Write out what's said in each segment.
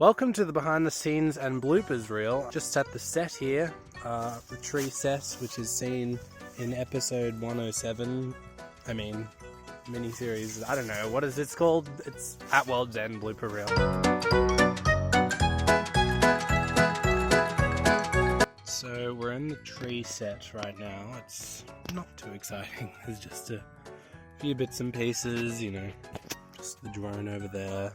Welcome to the behind the scenes and bloopers reel. Just at the set here, the tree set, which is seen in episode 107. I mean, mini-series, I don't know, what is it called? It's at World's End blooper reel. So we're in the tree set right now. It's not too exciting. There's just a few bits and pieces, you know, just the drone over there.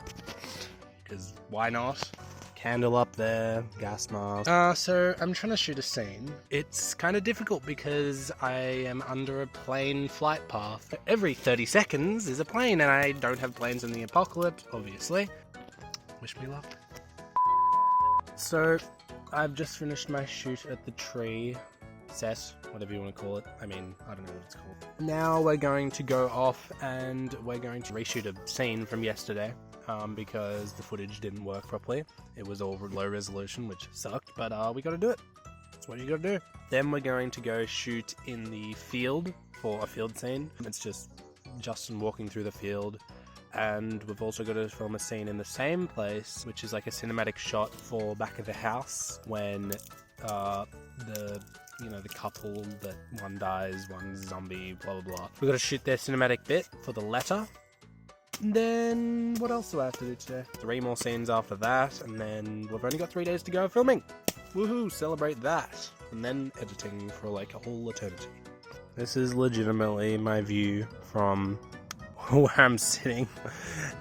Because why not? Candle up there, gas mask. So I'm trying to shoot a scene. It's kind of difficult because I am under a plane flight path. Every 30 seconds is a plane, and I don't have planes in the apocalypse, obviously. Wish me luck. So I've just finished my shoot at the tree set, whatever you want to call it. I mean, I don't know what it's called. Now we're going to go off and we're going to reshoot a scene from yesterday. Because the footage didn't work properly. It was all low resolution, which sucked, but we gotta do it. That's what you gotta do. Then we're going to go shoot in the field for a field scene. It's just Justin walking through the field, and we've also got to film a scene in the same place, which is like a cinematic shot for back of the house when the couple that one dies, one's zombie, blah blah blah. We've got to shoot their cinematic bit for the letter. Then, what else do I have to do today? 3 more scenes after that, and then we've only got 3 days to go filming. Woohoo, celebrate that. And then editing for like a whole eternity. This is legitimately my view from where I'm sitting.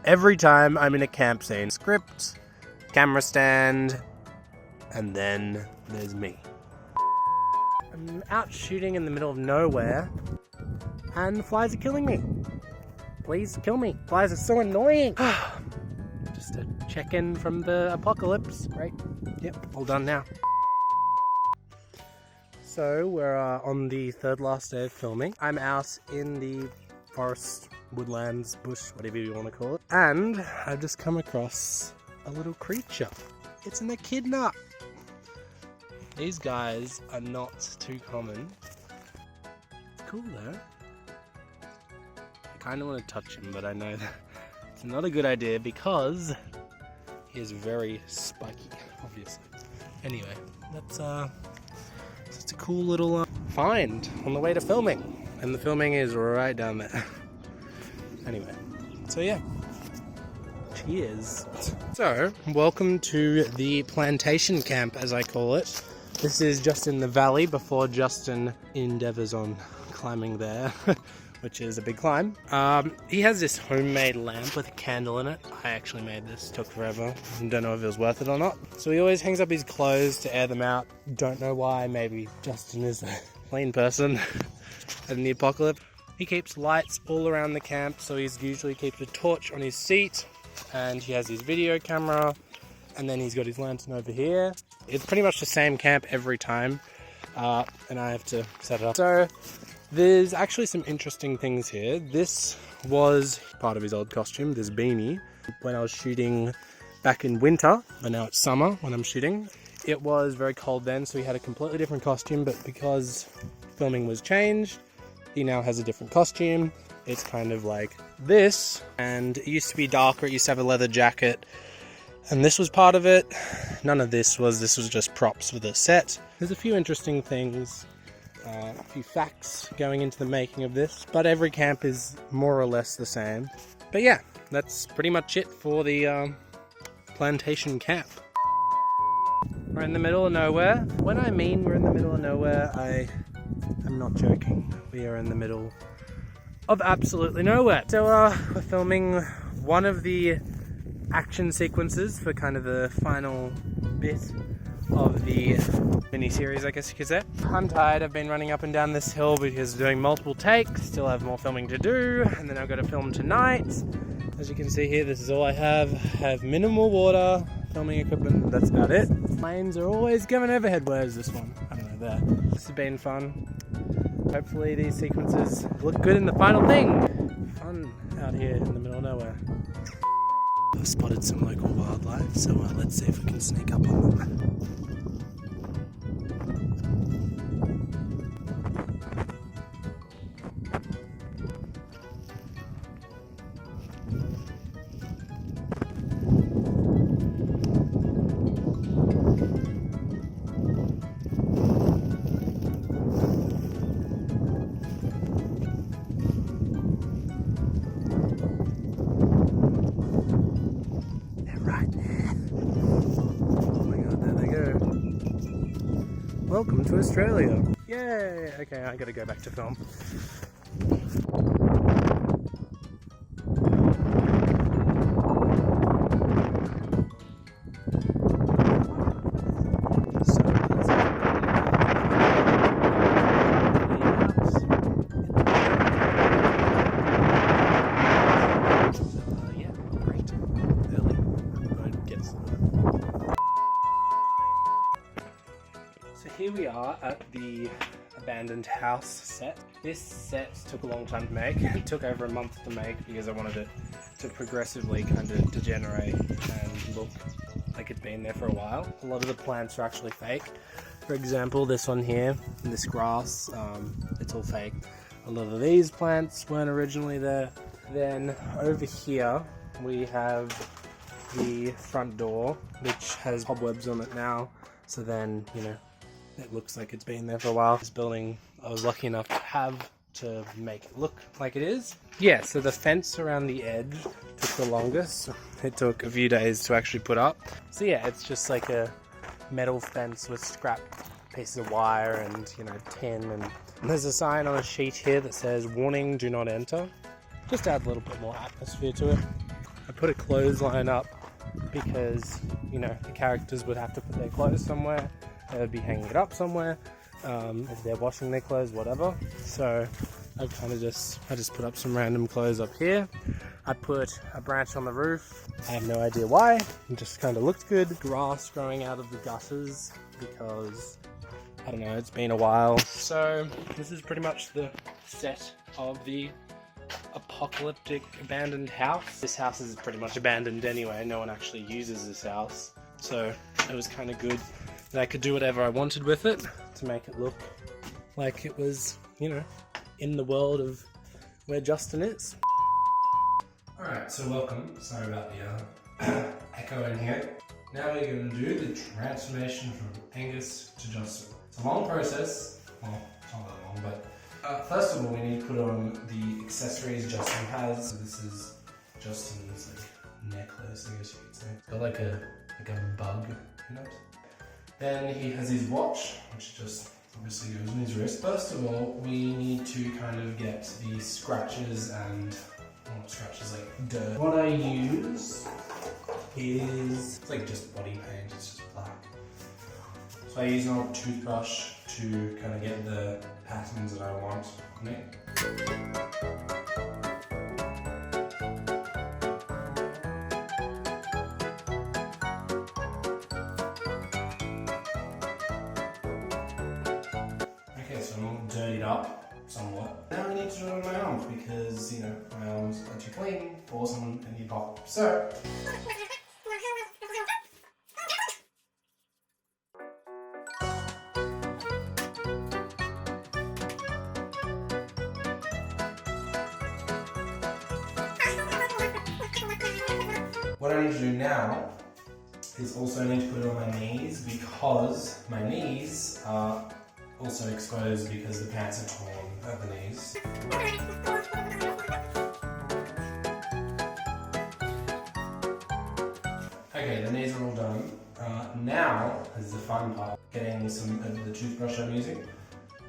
Every time I'm in a camp scene. Script, camera stand, and then there's me. I'm out shooting in the middle of nowhere, and the flies are killing me. Please kill me. Flies are so annoying. Just a check-in from the apocalypse. Great. Yep, all done now. So we're on the third last day of filming. I'm out in the forest, woodlands, bush, whatever you want to call it. And I've just come across a little creature. It's an echidna. These guys are not too common. It's cool though. I kind of want to touch him, but I know that it's not a good idea because he is very spiky, obviously. Anyway, that's just a cool little find on the way to filming, and the filming is right down there. Anyway, so yeah, cheers. So, welcome to the plantation camp, as I call it. This is just in the valley before Justin endeavors on climbing there. Which is a big climb. He has this homemade lamp with a candle in it. I actually made this, took forever. Don't know if it was worth it or not. So he always hangs up his clothes to air them out. Don't know why, maybe Justin is a plain person in the apocalypse. He keeps lights all around the camp, so he usually keeps a torch on his seat, and he has his video camera, and then he's got his lantern over here. It's pretty much the same camp every time, and I have to set it up. So, there's actually some interesting things here. This was part of his old costume, this beanie. When I was shooting back in winter, but now it's summer when I'm shooting. It was very cold then, so he had a completely different costume, but because filming was changed, he now has a different costume. It's kind of like this, and it used to be darker, it used to have a leather jacket, and this was part of it. None of this was just props for the set. There's a few interesting things. A few facts going into the making of this, but every camp is more or less the same. But yeah, that's pretty much it for the plantation camp. We're in the middle of nowhere. When I mean we're in the middle of nowhere, I'm not joking. We are in the middle of absolutely nowhere. So we're filming one of the action sequences for kind of the final bit of the mini-series, I guess you could say. I'm tired, I've been running up and down this hill because doing multiple takes, still have more filming to do, and then I've got to film tonight. As you can see here, this is all I have. I have minimal water, filming equipment, that's about it. Planes are always going overhead. Where's this one? I don't know, there. This has been fun. Hopefully these sequences look good in the final thing. Fun out here in the middle of nowhere. I've spotted some local wildlife, so let's see if we can sneak up on them. Welcome to Australia. Yay! Okay, I gotta go back to film. So here we are at the abandoned house set. This set took a long time to make. It took over a month to make because I wanted it to progressively kind of degenerate and look like it's been there for a while. A lot of the plants are actually fake. For example, this one here, this grass, it's all fake. A lot of these plants weren't originally there. Then over here we have the front door, which has cobwebs on it now. So then, you know, it looks like it's been there for a while. This building I was lucky enough to have to make it look like it is. Yeah, so the fence around the edge took the longest. It took a few days to actually put up. So yeah, it's just like a metal fence with scrap pieces of wire and, you know, tin. And there's a sign on a sheet here that says, "Warning, do not enter." Just add a little bit more atmosphere to it. I put a clothesline up because, you know, the characters would have to put their clothes somewhere. They would be hanging it up somewhere, if they're washing their clothes, whatever. So I just put up some random clothes up here. I put a branch on the roof. I have no idea why. It just kind of looked good. Grass growing out of the gutters because, I don't know, it's been a while. So this is pretty much the set of the apocalyptic abandoned house. This house is pretty much abandoned anyway. No one actually uses this house. So it was kind of good that I could do whatever I wanted with it to make it look like it was, you know, in the world of where Justin is. Alright, so welcome. Sorry about the echo in here. Now we're going to do the transformation from Angus to Justin. It's a long process. Well, it's not that long, but first of all, we need to put on the accessories Justin has. So this is Justin's like necklace, I guess you could say. It's got like a bug in it. Then he has his watch, which just obviously goes on his wrist. First of all, we need to kind of get the scratches and, well, not scratches, like dirt. What I use is, it's like just body paint, it's just black. So I use an old toothbrush to kind of get the patterns that I want on it. Dirtied up somewhat. Now I need to do it on my arms because, you know, my arms are too clean for someone in the pop. So what I need to do now is also need to put it on my knees because my knees are also exposed because the pants are torn at the knees. Okay, the knees are all done. Now is the fun part, getting some of the toothbrush I'm using,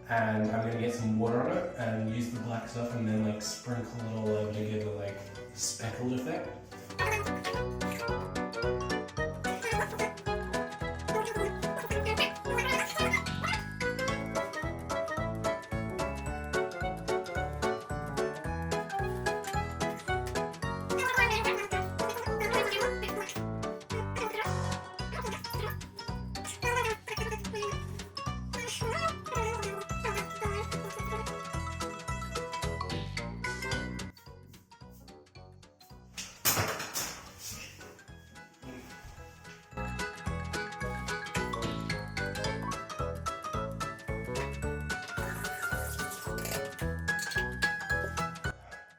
and I'm going to get some water on it and use the black stuff and then like sprinkle it all over to give it like a speckled effect.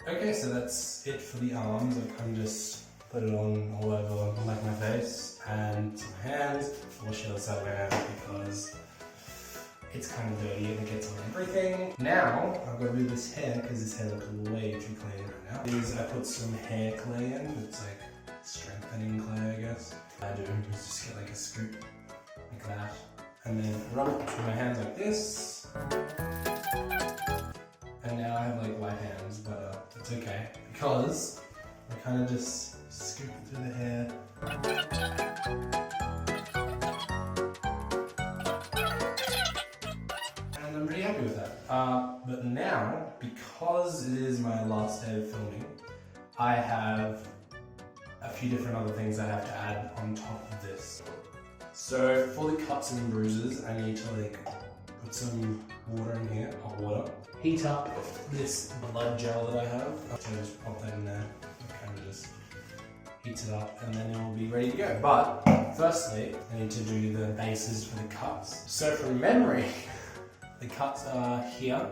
Okay, so that's it for the arms. I kind of just put it on all over like my face and my hands. I'll wash the other side of my hands because it's kind of dirty and it gets on everything. Now, I've got to do this hair because this hair looks way too clean right now. I put some hair clay in. It's like strengthening clay, I guess. I do is just get like a scoop like that and then rub it between my hands like this. And now I have like white hands, but it's okay because I kind of just scoop it through the hair. And I'm pretty happy with that. But now, because it is my last day of filming, I have a few different other things I have to add on top of this. So for the cuts and bruises, I need to like put some water in here, hot water. Heat up this blood gel that I have. So just pop that in there. It kind of just heats it up and then it will be ready to go. But firstly, I need to do the bases for the cuts. So from memory, the cuts are here.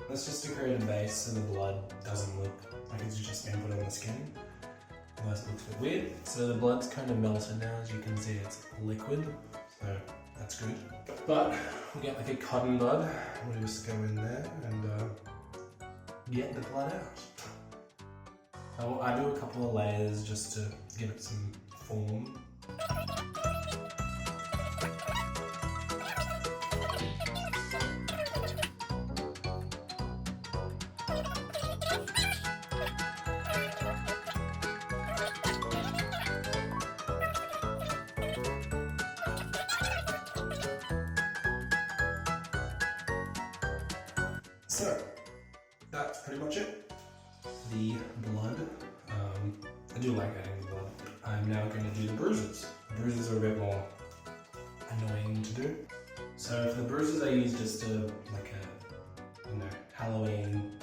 That's just to create a base so the blood doesn't look like it's just been put on the skin. Otherwise it looks a bit weird. So the blood's kind of melted now, as you can see it's liquid, so that's good. But we'll get like a cotton bud, we'll just go in there and get the blood out. I do a couple of layers just to give it some form. So, that's pretty much it. The blood, I do like adding the blood. I'm now going to do the bruises. Bruises are a bit more annoying to do. So for the bruises I use just like a, you know, Halloween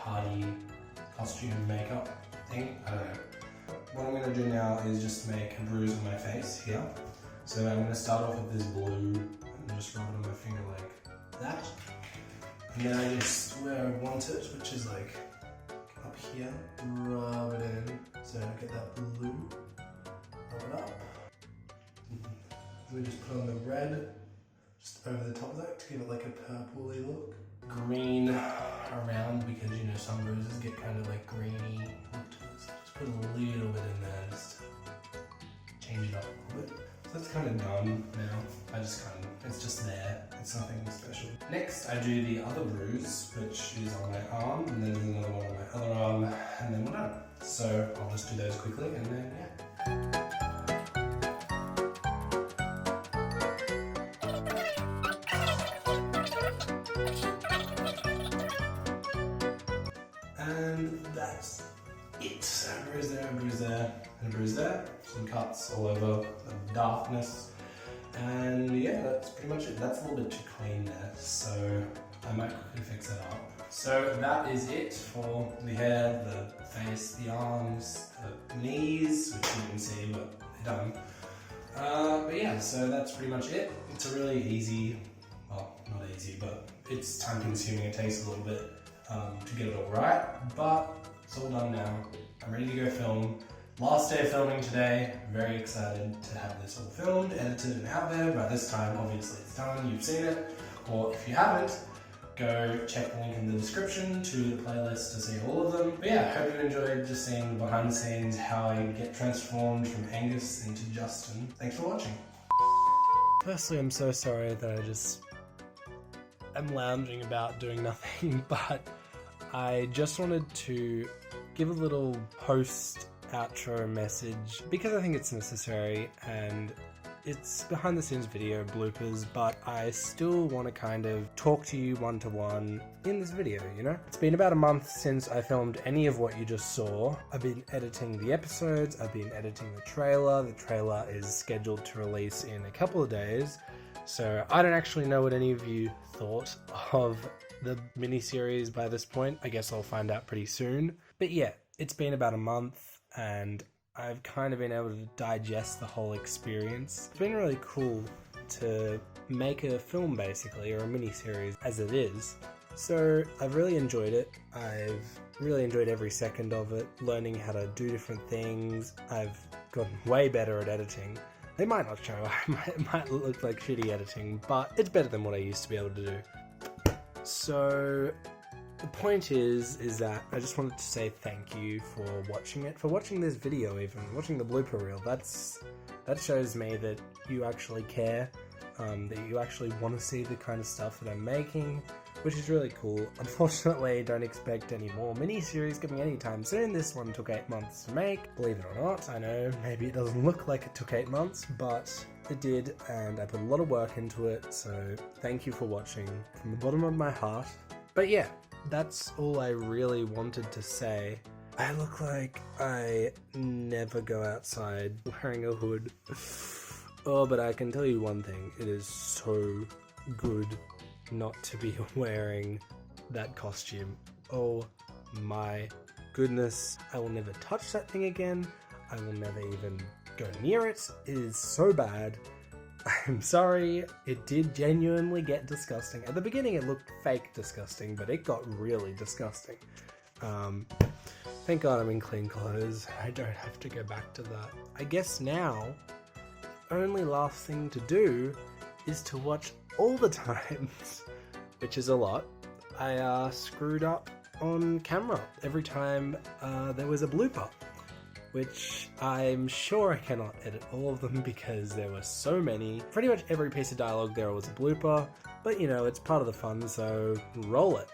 party costume makeup thing, I don't know. What I'm going to do now is just make a bruise on my face here. So I'm going to start off with this blue and just rub it on my finger like that. And then I just where I want it, which is like up here, rub it in. So I get that blue, rub it up. We just put on the red, just over the top of that to give it like a purpley look. Green around because you know some bruises get kind of like greeny look to it. So just put a little bit in there just to change it up a little bit. So that's kind of done now. It's just there. It's nothing special. Next, I do the other bruise, which is on my arm, and then there's another one on my other arm, and then we're done. So I'll just do those quickly, and then yeah. And that's it. A bruise there, a bruise there, and a bruise there. Some cuts all over the darkness. And yeah, that's pretty much it. That's a little bit too clean there, so I might quickly fix that up. So that is it for the hair, the face, the arms, the knees, which you didn't see, but they're done. But yeah, so that's pretty much it. It's a really easy, well, not easy, but it's time consuming. It takes a little bit to get it all right, but it's all done now. I'm ready to go film. Last day of filming today. Very excited to have this all filmed, edited and out there. By this time, obviously it's done, you've seen it. Or if you haven't, go check the link in the description to the playlist to see all of them. But yeah, I hope you enjoyed just seeing the behind the scenes, how I get transformed from Angus into Justin. Thanks for watching. Firstly, I'm so sorry that I just am lounging about doing nothing, but I just wanted to give a little post outro message because I think it's necessary, and it's behind the scenes video, bloopers, but I still want to kind of talk to you one-to-one in this video, you know? It's been about a month since I filmed any of what you just saw. I've been editing the episodes, I've been editing the trailer. The trailer is scheduled to release in a couple of days, so I don't actually know what any of you thought of the mini-series by this point. I guess I'll find out pretty soon. But yeah, it's been about a month, and I've kind of been able to digest the whole experience. It's been really cool to make a film basically, or a mini-series as it is. So I've really enjoyed it. I've really enjoyed every second of it, learning how to do different things. I've gotten way better at editing. They might not show, it might look like shitty editing, but it's better than what I used to be able to do. So the point is that I just wanted to say thank you for watching it, for watching this video, even watching the blooper reel. That shows me that you actually care, that you actually want to see the kind of stuff that I'm making, which is really cool. Unfortunately, don't expect any more mini-series coming anytime soon. This one took 8 months to make, believe it or not. I know, maybe it doesn't look like it took 8 months, but it did, and I put a lot of work into it, so thank you for watching from the bottom of my heart. But yeah, that's all I really wanted to say. I look like I never go outside wearing a hood. Oh, but I can tell you one thing, it is so good not to be wearing that costume. Oh my goodness, I will never touch that thing again. I will never even go near it. It is so bad. I'm sorry, it did genuinely get disgusting. At the beginning it looked fake disgusting, but it got really disgusting. Thank God I'm in clean clothes. I don't have to go back to that. I guess now, only last thing to do is to watch all the times, which is a lot, I screwed up on camera every time there was a blooper, which I'm sure I cannot edit all of them because there were so many. Pretty much every piece of dialogue there was a blooper, but you know, it's part of the fun, so roll it.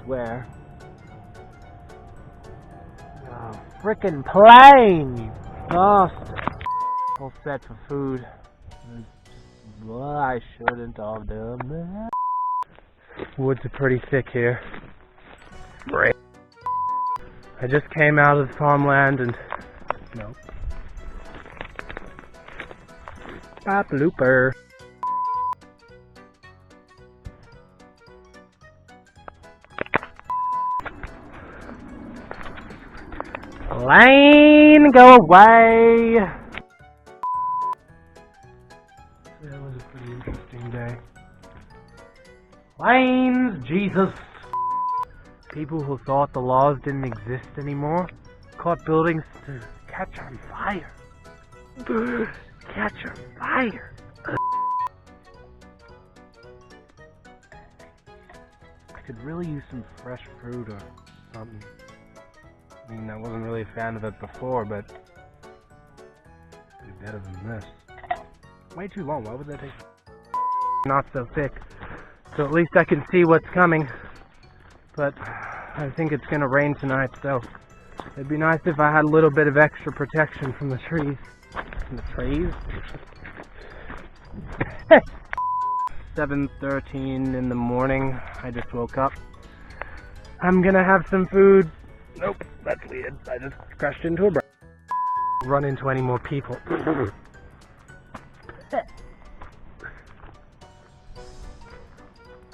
Where? Oh, frickin' plane, you bastard. All set for food. Well, I shouldn't have done that. Woods are pretty thick here. Great. I just came out of the farmland and... Nope. Ah, blooper. Lane, go away! That was a pretty interesting day. Lanes, Jesus! People who thought the laws didn't exist anymore caught buildings to catch on fire. Catch on fire! I could really use some fresh fruit or something. I mean, I wasn't really a fan of it before, but it'd be better than this. Way too long, why would that take? Not so thick, so at least I can see what's coming. But I think it's gonna rain tonight, so it'd be nice if I had a little bit of extra protection from the trees. From the trees? 7:13 in the morning, I just woke up. I'm gonna have some food. Nope, that's weird. I just crashed into a run into any more people.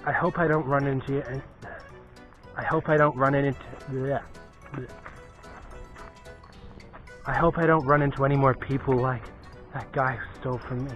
I hope I don't run into you. I hope I don't run into. Bleh, bleh. I hope I don't run into any more people like that guy who stole from me.